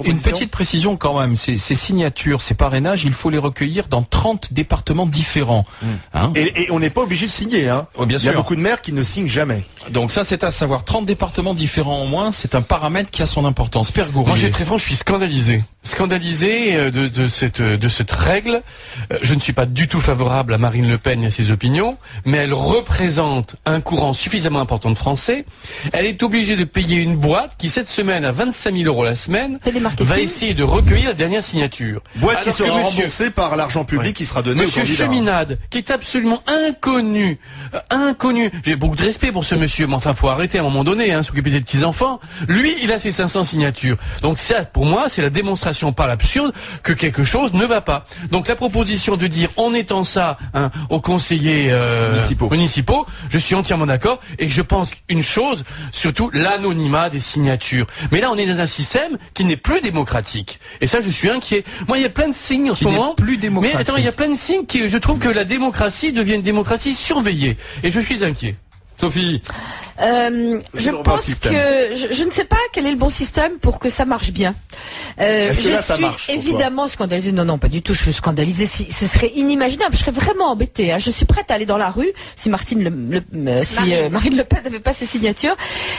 Une petite précision quand même, ces signatures, ces parrainages, il faut les recueillir dans 30 départements différents. Hein, et on n'est pas obligé de signer. Hein. Oh, bien sûr. Il y a beaucoup de maires qui ne signent jamais. Donc ça, c'est à savoir. 30 départements différents au moins, c'est un paramètre qui a son importance. Pergour, moi, j'ai très franc, je suis scandalisé de cette règle. Je ne suis pas du tout favorable à Marine Le Pen et à ses opinions, mais elle représente un courant suffisamment important de Français. Elle est obligée de payer une boîte qui, cette semaine, à 25 000 € la semaine, va essayer de recueillir la dernière signature. Boîte qui sera remboursée par l'argent public qui sera donné au candidat. Monsieur Cheminade, qui est absolument inconnu. J'ai beaucoup de respect pour ce monsieur, mais enfin, faut arrêter à un moment donné, s'occuper des petits-enfants. Lui, il a ses 500 signatures. Donc ça, pour moi, c'est la démonstration par l'absurde que quelque chose ne va pas. Donc la proposition de dire en étant ça aux conseillers municipaux, je suis entièrement d'accord et je pense une chose, surtout l'anonymat des signatures. Mais là on est dans un système qui n'est plus démocratique et ça je suis inquiet. Moi il y a plein de signes en ce moment. Plus démocratique. Mais attends, il y a plein de signes qui je trouve que la démocratie devient une démocratie surveillée et je suis inquiet. Sophie. Je pense que je ne sais pas quel est le bon système pour que ça marche bien. Est-ce que là, ça suis marche évidemment scandalisée. Non, pas du tout. Je suis scandalisée. Ce serait inimaginable. Je serais vraiment embêtée. Je suis prête à aller dans la rue si Marine Le Pen n'avait pas ses signatures.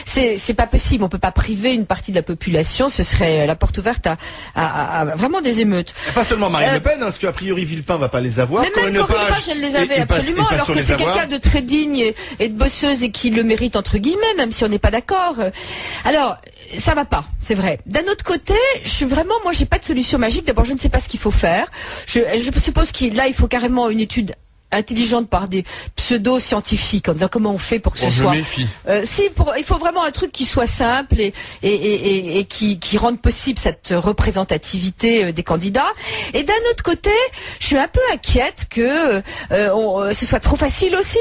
C'est pas possible. On peut pas priver une partie de la population. Ce serait la porte ouverte à vraiment des émeutes. Et pas seulement Marine Le Pen, parce qu'a priori Villepin va pas les avoir. Mais même Corinne Lepage, elle les avait absolument. Alors que c'est quelqu'un de très digne et de bosseuse et qui le mérite entre guillemets, même si on n'est pas d'accord. Alors, ça va pas, c'est vrai. D'un autre côté, moi, j'ai pas de solution magique. D'abord, je ne sais pas ce qu'il faut faire. Je suppose qu'il faut carrément une étude intelligente par des pseudo-scientifiques, comme ça, comment on fait pour que ce soit. Il faut vraiment un truc qui soit simple et qui rende possible cette représentativité des candidats. Et d'un autre côté, je suis un peu inquiète que ce soit trop facile aussi.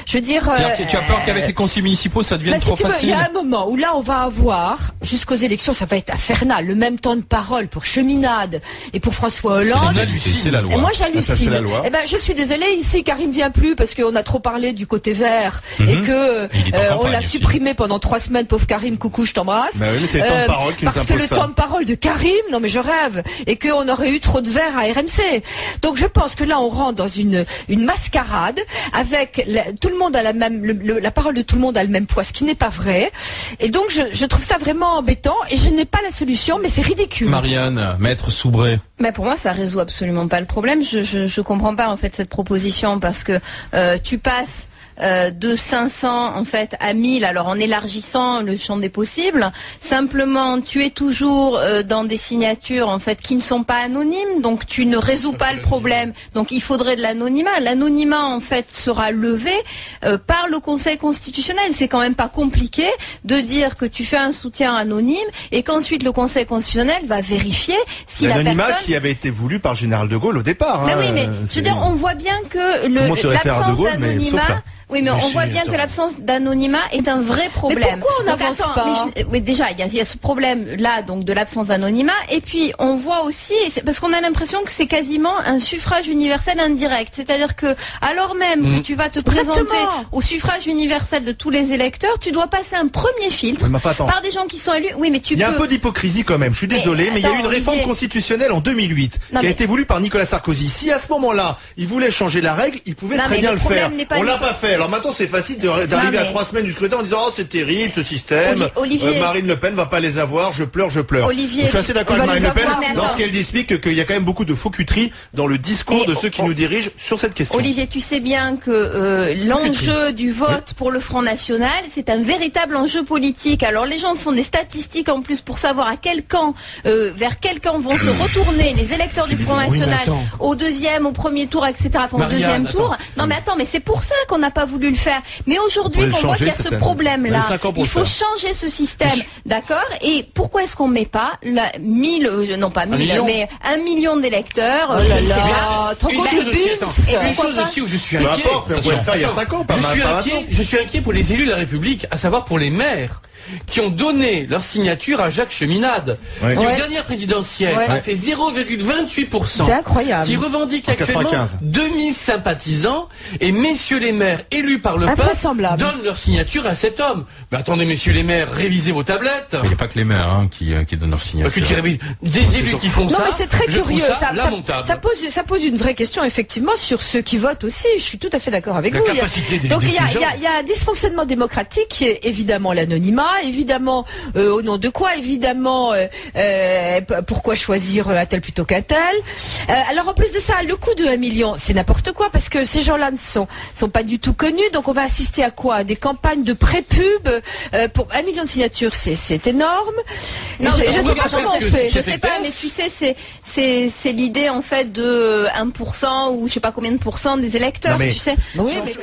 Je veux dire. Tu as peur qu'avec les conseils municipaux, ça devienne trop facile. Il y a un moment où là, on va avoir jusqu'aux élections, ça va être infernal, le même temps de parole pour Cheminade et pour François Hollande. C'est la loi. Et moi, j'hallucine. C'est la loi. Eh ben, je suis désolée ici. Karim vient plus parce qu'on a trop parlé du côté vert et que on l'a supprimé pendant 3 semaines. Pauvre Karim, coucou, je t'embrasse. Bah oui, mais c'est le temps de parole qui nous parce que le temps de parole de Karim, non mais je rêve, et qu'on aurait eu trop de verre à RMC. Donc je pense que là on rentre dans une mascarade avec tout le monde a la parole de tout le monde a le même poids, ce qui n'est pas vrai. Et donc je trouve ça vraiment embêtant et je n'ai pas la solution, mais c'est ridicule. Marianne, maître Soubré. Mais pour moi, ça résout absolument pas le problème. Je comprends pas en fait cette proposition parce que tu passes de 500 en fait à 1000, alors en élargissant le champ des possibles. Simplement, tu es toujours dans des signatures en fait qui ne sont pas anonymes, donc tu ne résous pas le problème. Donc il faudrait de l'anonymat. L'anonymat en fait sera levé par le Conseil constitutionnel. C'est quand même pas compliqué de dire que tu fais un soutien anonyme et qu'ensuite le Conseil constitutionnel va vérifier si la personne. L'anonymat qui avait été voulu par le général de Gaulle au départ. Mais oui, mais je veux dire, on voit bien que l'absence d'anonymat. Oui, mais on voit bien que l'absence d'anonymat est un vrai problème. Mais pourquoi on n'avance pas? Oui, déjà, il y a ce problème-là, donc de l'absence d'anonymat. Et puis, on voit aussi, parce qu'on a l'impression que c'est quasiment un suffrage universel indirect. C'est-à-dire que, alors même que tu vas te présenter au suffrage universel de tous les électeurs, tu dois passer un premier filtre par des gens qui sont élus. Oui, mais il y a un peu d'hypocrisie quand même. Je suis désolé, mais il y a eu une réforme constitutionnelle en 2008 qui a été voulue par Nicolas Sarkozy. Si à ce moment-là, il voulait changer la règle, il pouvait très bien le faire. On l'a pas fait. Alors maintenant, c'est facile d'arriver à 3 semaines du scrutin en disant oh c'est terrible ce système. Marine LePen va pas les avoir. Je pleure. Olivier, je suis assez d'accord avec Marine Le Pen lorsqu'elle explique qu'il y a quand même beaucoup de faux cuteries dans le discours de ceux qui nous dirigent sur cette question. Olivier, tu sais bien que l'enjeu du vote pour le Front National, c'est un véritable enjeu politique. Alors les gens font des statistiques en plus pour savoir à quel camp, vers quel camp vont se retourner les électeurs du Front National au deuxième, au premier tour, etc. Au deuxième tour. Non mais attends, mais c'est pour ça qu'on n'a pas voulu le faire. Mais aujourd'hui, on voit qu'il y a ce problème-là. Il faut changer ce système, d'accord? Et pourquoi est-ce qu'on met pas mais 1 million d'électeurs? Une chose aussi où je suis inquiet. Il y a 5 ans, je suis inquiet pour les élus de la République, à savoir pour les maires. qui ont donné leur signature à Jacques Cheminade, qui aux dernières présidentielles a fait 0,28%. C'est incroyable. Qui revendique actuellement 2000 sympathisants, et messieurs les maires élus par le peuple donnent leur signature à cet homme. Mais attendez, messieurs les maires, révisez vos tablettes. Il n'y a pas que les maires qui donnent leur signature. Des élus qui font ça. Non, mais c'est très curieux. Ça pose une vraie question, effectivement, sur ceux qui votent aussi. Je suis tout à fait d'accord avec vous. Donc il y a un dysfonctionnement démocratique qui est évidemment l'anonymat, évidemment au nom de quoi, évidemment pourquoi choisir un tel plutôt qu'un tel. Alors en plus de ça, le coût de 1 million, c'est n'importe quoi, parce que ces gens-là ne sont pas du tout connus. Donc on va assister à quoi? À des campagnes de pré-pub pour 1 million de signatures, c'est énorme. Non, je sais pas comment on fait. Je sais pas, mais tu sais, c'est l'idée en fait de 1% ou je sais pas combien de pourcents des électeurs, tu sais. Oui, mais